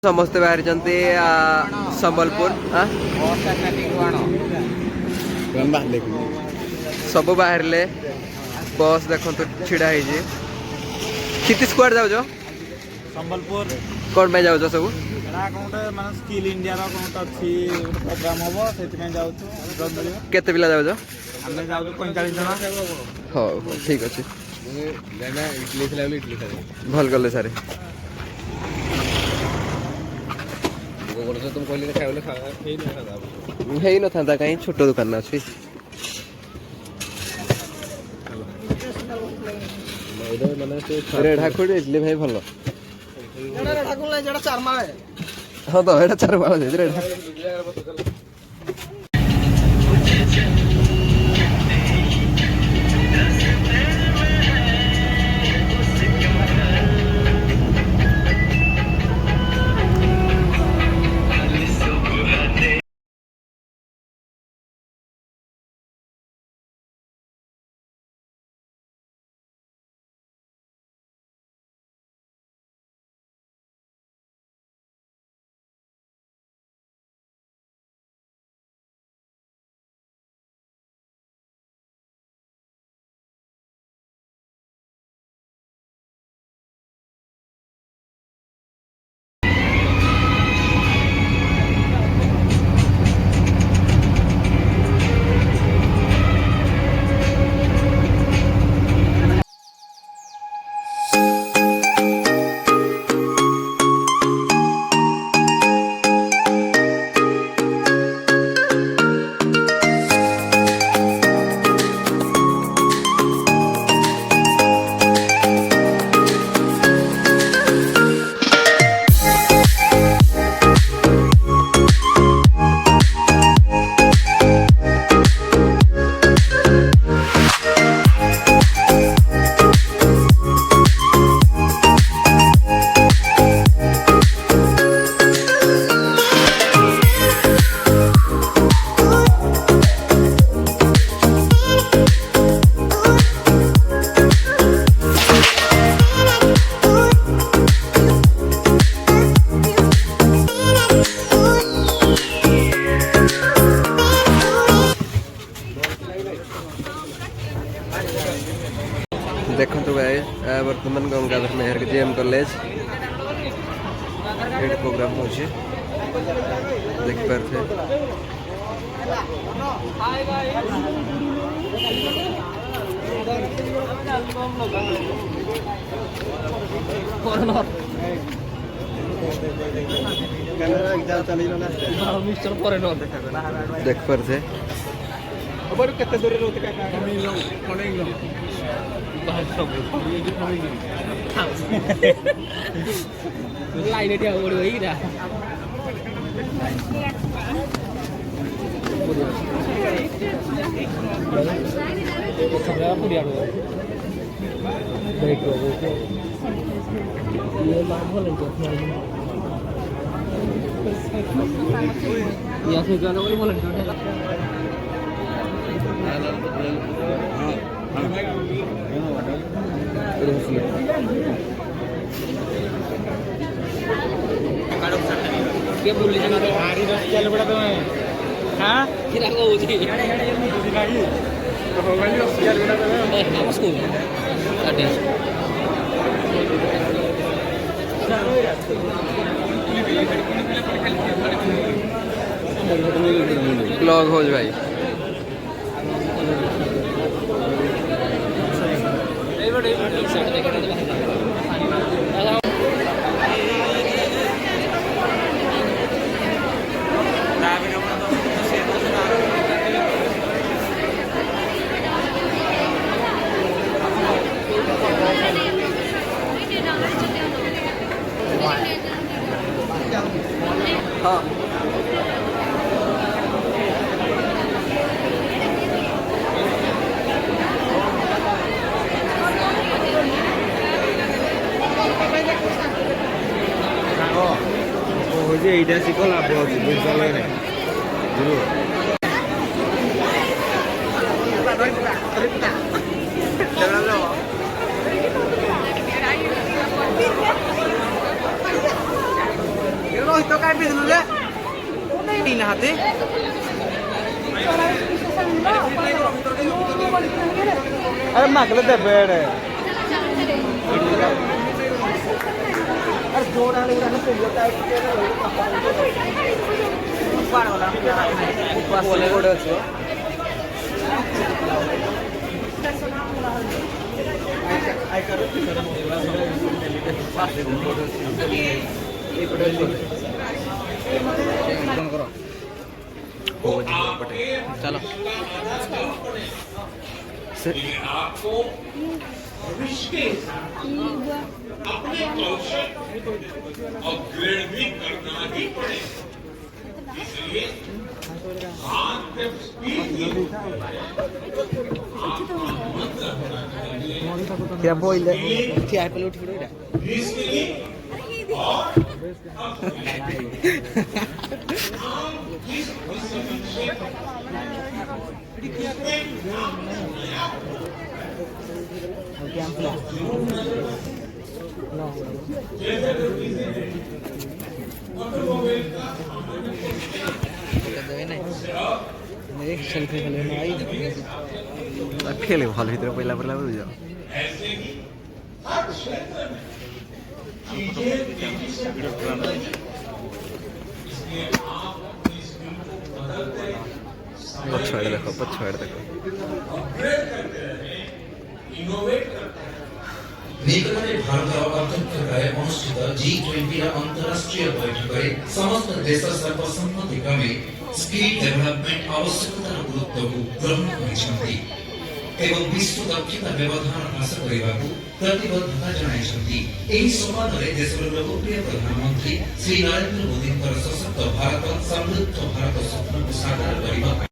समस्ते बाहरी संबलपुर सब बाहर ले बस देख छिड़ा क्षितिज कुआड़ जाऊ संबलपुर कौन में जाऊ सब स्किल इंडिया प्रोग्राम हम से केते पिला जाऊ 45 जन हाँ ठीक अच्छे भल गले सारे तुम कहली है न था कहीं छोट दुकान अच्छी रेढ़ा खोड़ी भाई भल हाँ तो ये चार माल रेढ़ा देखो तो भाई वर्तमान गंगाधर मेहर के जेएम कॉलेज प्रोग्राम हो देख पारे देख पारे लाइन क्या बोल रहे हैं भारी रस चल बड़ा तो हां किरा को होची तो भाई रस चल बड़ा तो हम स्कूल अटे ब्लॉग हो भाई हाँ হচ্ছে এইটা শিখো লাভ আছে বুঝতে না বুঝলো itu kayak bis dulu ya. Ini hati. अरे मागले ते बेड है अरे जोड़ा ले रहा है तो ये टाइप के ऊपर वाला ऊपर वाले बोर्ड है आई करो करो चलो आपको भविष्य के अपने कौशल अपग्रेड भी करना ही पड़ेगा इसलिए हाथ पे स्पीड क्या बोल रहे क्या पे उठ पड़ो इसके लिए और खेले भालो ভিতরে পয়লা পয়লা বুঝ যাও ऐसे ही हर क्षेत्र में चीजें तेजी से बढ़ रही हैं। इसलिए आप अपनी स्किल को बदलते पछवाड़ देखो अपग्रेड करते रहे इनोवेट करते रहे নিকটে ভারতের অধ্যক্ষতায় অনুষ্ঠিত জি20 অন্তর্রাষ্ট্রীয় বৈঠকে সমস্ত দেশের সর্বসম্মতিক্রমে স্কিল ডেভেলপমেন্ট আবশ্যকতার গুরুত্বକୁ গ্রহণ କରିଛନ୍ତି এবং বিশ্ব দক্ষতা ব্যবধান হ্ରାସ କରିବାକୁ ପ୍ରତିବଦ୍ଧତା ଜଣାଇଛନ୍ତି। ଏହି ସମ୍ବାଦରେ ଦେଶର ଲୋକପ୍ରିୟ ପ୍ରଧାନମନ୍ତ୍ରୀ ଶ୍ରୀ ନରେନ୍ଦ୍ର ମୋଦିଙ୍କର ସଶକ୍ତ ଭାରତ ସମୃଦ୍ଧ ଭାରତ ସ୍ୱପ୍ନକୁ ସାକାର କରିବା